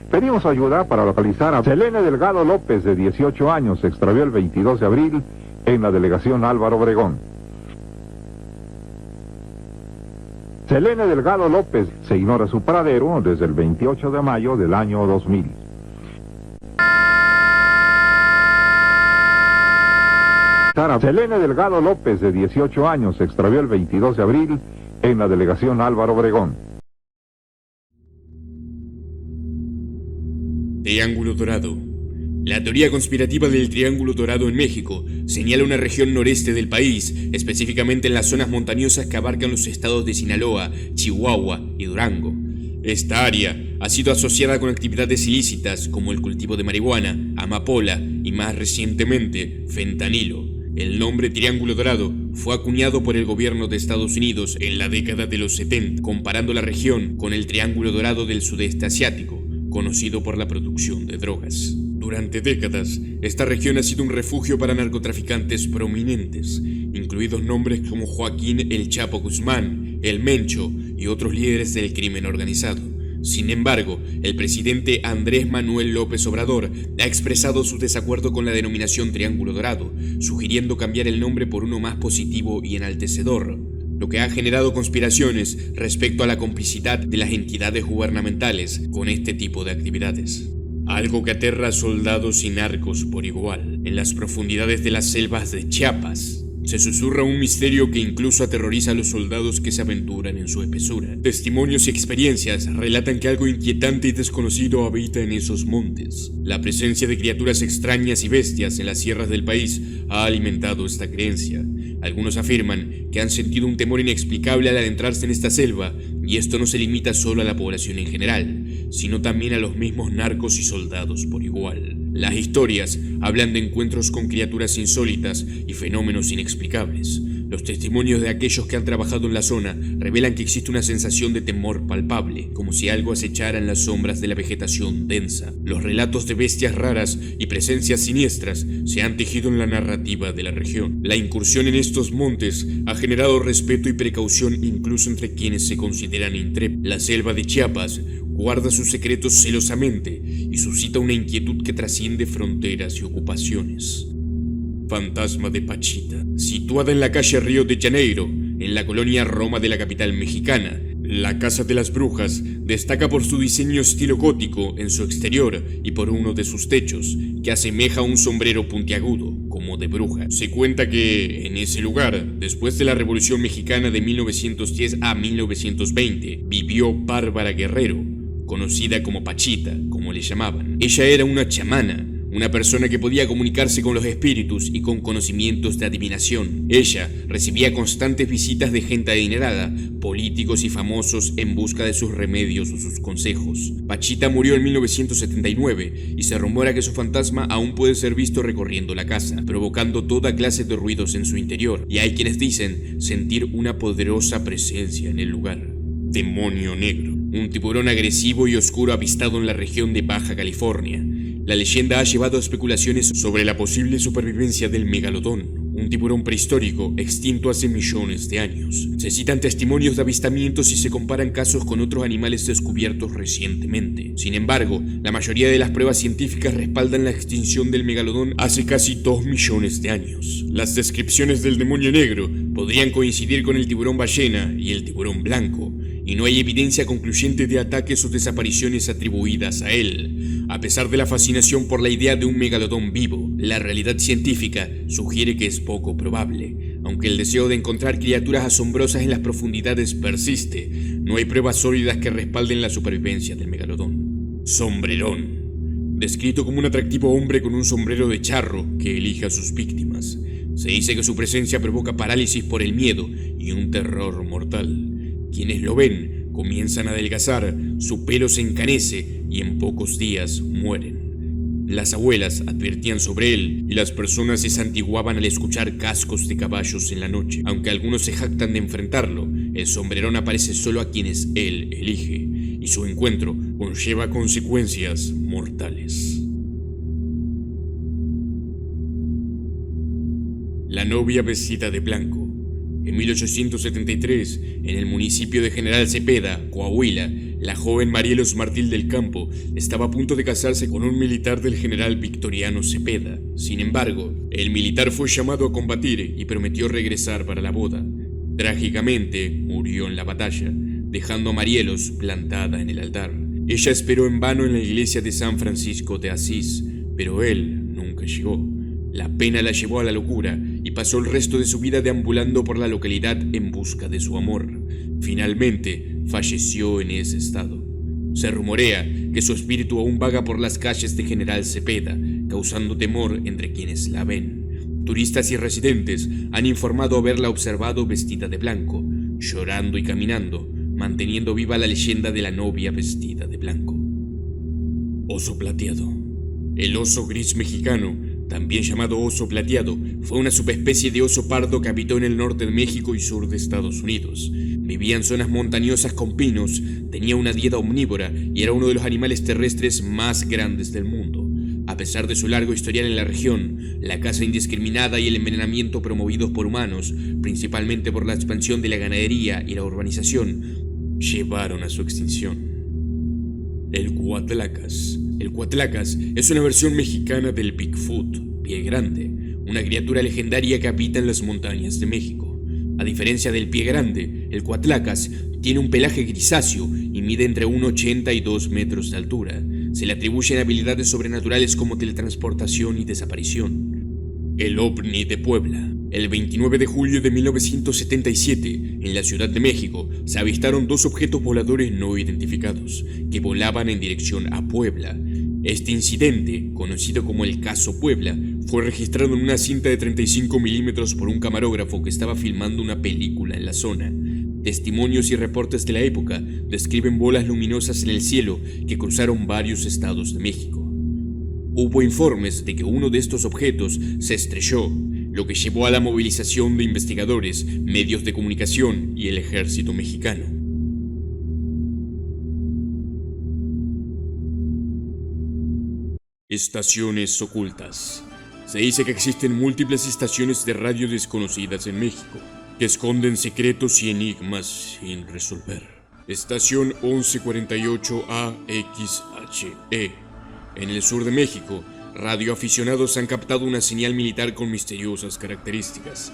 Pedimos ayuda para localizar a Selene Delgado López, de 18 años, se extravió el 22 de abril en la delegación Álvaro Obregón. Selene Delgado López, se ignora su paradero desde el 28 de mayo del año 2000. Selene Delgado López, de 18 años, se extravió el 22 de abril en la delegación Álvaro Obregón. Triángulo Dorado. La teoría conspirativa del Triángulo Dorado en México señala una región noreste del país, específicamente en las zonas montañosas que abarcan los estados de Sinaloa, Chihuahua y Durango. Esta área ha sido asociada con actividades ilícitas como el cultivo de marihuana, amapola y más recientemente fentanilo. El nombre Triángulo Dorado fue acuñado por el gobierno de Estados Unidos en la década de los 70, comparando la región con el Triángulo Dorado del sudeste asiático, conocido por la producción de drogas. Durante décadas, esta región ha sido un refugio para narcotraficantes prominentes, incluidos nombres como Joaquín El Chapo Guzmán, El Mencho y otros líderes del crimen organizado. Sin embargo, el presidente Andrés Manuel López Obrador ha expresado su desacuerdo con la denominación Triángulo Dorado, sugiriendo cambiar el nombre por uno más positivo y enaltecedor, lo que ha generado conspiraciones respecto a la complicidad de las entidades gubernamentales con este tipo de actividades. Algo que aterra a soldados y narcos por igual. En las profundidades de las selvas de Chiapas, se susurra un misterio que incluso aterroriza a los soldados que se aventuran en su espesura. Testimonios y experiencias relatan que algo inquietante y desconocido habita en esos montes. La presencia de criaturas extrañas y bestias en las sierras del país ha alimentado esta creencia. Algunos afirman que han sentido un temor inexplicable al adentrarse en esta selva, y esto no se limita solo a la población en general, sino también a los mismos narcos y soldados por igual. Las historias hablan de encuentros con criaturas insólitas y fenómenos inexplicables. Los testimonios de aquellos que han trabajado en la zona revelan que existe una sensación de temor palpable, como si algo acechara en las sombras de la vegetación densa. Los relatos de bestias raras y presencias siniestras se han tejido en la narrativa de la región. La incursión en estos montes ha generado respeto y precaución incluso entre quienes se consideran intrépidos. La selva de Chiapas guarda sus secretos celosamente y suscita una inquietud que trasciende fronteras y ocupaciones. Fantasma de Pachita. Situada en la calle Río de Janeiro, en la colonia Roma de la capital mexicana, la Casa de las Brujas destaca por su diseño estilo gótico en su exterior y por uno de sus techos, que asemeja un sombrero puntiagudo, como de bruja. Se cuenta que, en ese lugar, después de la Revolución Mexicana de 1910 a 1920, vivió Bárbara Guerrero, conocida como Pachita, como le llamaban. Ella era una chamana, una persona que podía comunicarse con los espíritus y con conocimientos de adivinación. Ella recibía constantes visitas de gente adinerada, políticos y famosos en busca de sus remedios o sus consejos. Pachita murió en 1979 y se rumora que su fantasma aún puede ser visto recorriendo la casa, provocando toda clase de ruidos en su interior, y hay quienes dicen sentir una poderosa presencia en el lugar. Demonio Negro, un tiburón agresivo y oscuro avistado en la región de Baja California. La leyenda ha llevado a especulaciones sobre la posible supervivencia del megalodón, un tiburón prehistórico extinto hace millones de años. Se citan testimonios de avistamientos y se comparan casos con otros animales descubiertos recientemente. Sin embargo, la mayoría de las pruebas científicas respaldan la extinción del megalodón hace casi 2 millones de años. Las descripciones del demonio negro podrían coincidir con el tiburón ballena y el tiburón blanco, y no hay evidencia concluyente de ataques o desapariciones atribuidas a él. A pesar de la fascinación por la idea de un megalodón vivo, la realidad científica sugiere que es poco probable. Aunque el deseo de encontrar criaturas asombrosas en las profundidades persiste, no hay pruebas sólidas que respalden la supervivencia del megalodón. Sombrerón. Descrito como un atractivo hombre con un sombrero de charro que elige a sus víctimas. Se dice que su presencia provoca parálisis por el miedo y un terror mortal. Quienes lo ven comienzan a adelgazar, su pelo se encanece y en pocos días mueren. Las abuelas advertían sobre él y las personas se santiguaban al escuchar cascos de caballos en la noche. Aunque algunos se jactan de enfrentarlo, el sombrerón aparece solo a quienes él elige y su encuentro conlleva consecuencias mortales. La novia vestida de blanco. En 1873, en el municipio de General Cepeda, Coahuila, la joven Marielos Martín del Campo estaba a punto de casarse con un militar del general Victoriano Cepeda. Sin embargo, el militar fue llamado a combatir y prometió regresar para la boda. Trágicamente, murió en la batalla, dejando a Marielos plantada en el altar. Ella esperó en vano en la iglesia de San Francisco de Asís, pero él nunca llegó. La pena la llevó a la locura y pasó el resto de su vida deambulando por la localidad en busca de su amor. Finalmente, falleció en ese estado. Se rumorea que su espíritu aún vaga por las calles de General Cepeda, causando temor entre quienes la ven. Turistas y residentes han informado haberla observado vestida de blanco, llorando y caminando, manteniendo viva la leyenda de la novia vestida de blanco. Oso plateado. El oso gris mexicano, también llamado oso plateado, fue una subespecie de oso pardo que habitó en el norte de México y sur de Estados Unidos. Vivía en zonas montañosas con pinos, tenía una dieta omnívora y era uno de los animales terrestres más grandes del mundo. A pesar de su largo historial en la región, la caza indiscriminada y el envenenamiento promovidos por humanos, principalmente por la expansión de la ganadería y la urbanización, llevaron a su extinción. El Cuatlacas. El Cuatlacas es una versión mexicana del Bigfoot, pie grande, una criatura legendaria que habita en las montañas de México. A diferencia del pie grande, el Cuatlacas tiene un pelaje grisáceo y mide entre 1,80 y 2 metros de altura. Se le atribuyen habilidades sobrenaturales como teletransportación y desaparición. El ovni de Puebla. El 29 de julio de 1977, en la Ciudad de México, se avistaron 2 objetos voladores no identificados, que volaban en dirección a Puebla. Este incidente, conocido como el Caso Puebla, fue registrado en una cinta de 35 milímetros por un camarógrafo que estaba filmando una película en la zona. Testimonios y reportes de la época describen bolas luminosas en el cielo que cruzaron varios estados de México. Hubo informes de que uno de estos objetos se estrelló, lo que llevó a la movilización de investigadores, medios de comunicación y el ejército mexicano. Estaciones ocultas. Se dice que existen múltiples estaciones de radio desconocidas en México, que esconden secretos y enigmas sin resolver. Estación 1148 AXHE. En el sur de México, radioaficionados han captado una señal militar con misteriosas características.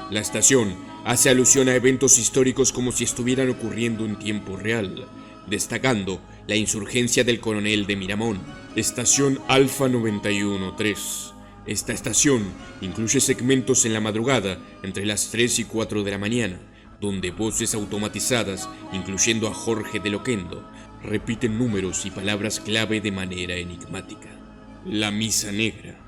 La estación hace alusión a eventos históricos como si estuvieran ocurriendo en tiempo real, destacando la insurgencia del coronel de Miramón. Estación Alfa 913. Esta estación incluye segmentos en la madrugada entre las 3 y 4 de la mañana, donde voces automatizadas, incluyendo a Jorge de Loquendo, repiten números y palabras clave de manera enigmática. La Misa Negra.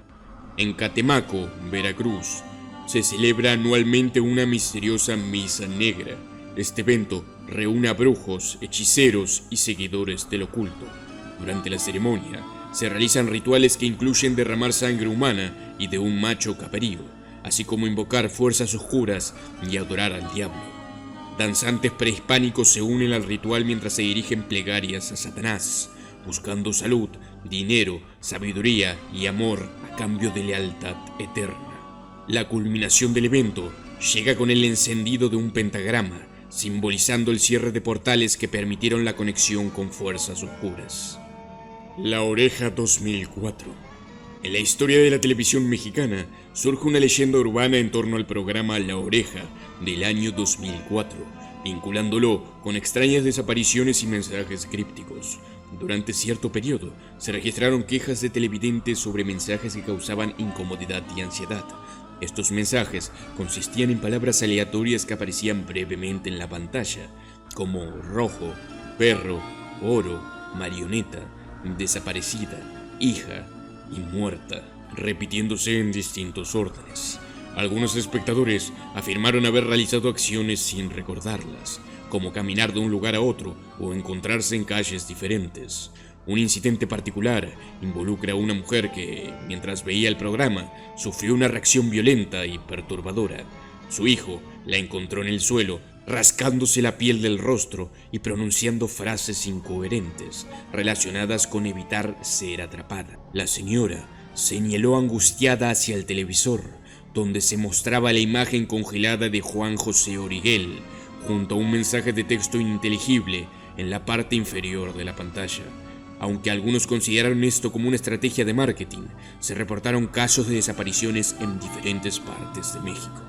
En Catemaco, Veracruz, se celebra anualmente una misteriosa Misa Negra. Este evento reúne a brujos, hechiceros y seguidores del oculto. Durante la ceremonia, se realizan rituales que incluyen derramar sangre humana y de un macho cabrío, así como invocar fuerzas oscuras y adorar al diablo. Danzantes prehispánicos se unen al ritual mientras se dirigen plegarias a Satanás, buscando salud, dinero, sabiduría y amor a cambio de lealtad eterna. La culminación del evento llega con el encendido de un pentagrama, simbolizando el cierre de portales que permitieron la conexión con fuerzas oscuras. La Oreja 2004. En la historia de la televisión mexicana surge una leyenda urbana en torno al programa La Oreja del año 2004, vinculándolo con extrañas desapariciones y mensajes crípticos. Durante cierto periodo se registraron quejas de televidentes sobre mensajes que causaban incomodidad y ansiedad. Estos mensajes consistían en palabras aleatorias que aparecían brevemente en la pantalla, como rojo, perro, oro, marioneta, desaparecida, hija y muerta, repitiéndose en distintos órdenes. Algunos espectadores afirmaron haber realizado acciones sin recordarlas, como caminar de un lugar a otro o encontrarse en calles diferentes. Un incidente particular involucra a una mujer que, mientras veía el programa, sufrió una reacción violenta y perturbadora. Su hijo la encontró en el suelo, rascándose la piel del rostro y pronunciando frases incoherentes relacionadas con evitar ser atrapada. La señora señaló angustiada hacia el televisor, donde se mostraba la imagen congelada de Juan José Origuel, junto a un mensaje de texto ininteligible en la parte inferior de la pantalla. Aunque algunos consideraron esto como una estrategia de marketing, se reportaron casos de desapariciones en diferentes partes de México.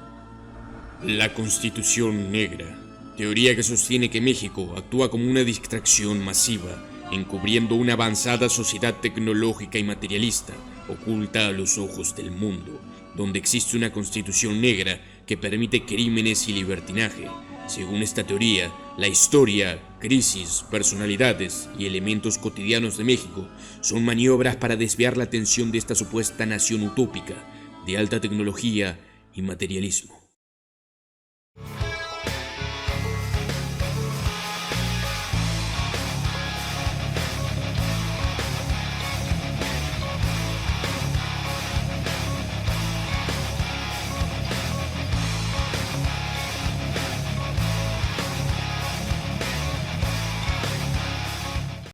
La Constitución Negra, teoría que sostiene que México actúa como una distracción masiva, encubriendo una avanzada sociedad tecnológica y materialista, oculta a los ojos del mundo, donde existe una constitución negra que permite crímenes y libertinaje. Según esta teoría, la historia, crisis, personalidades y elementos cotidianos de México son maniobras para desviar la atención de esta supuesta nación utópica, de alta tecnología y materialismo.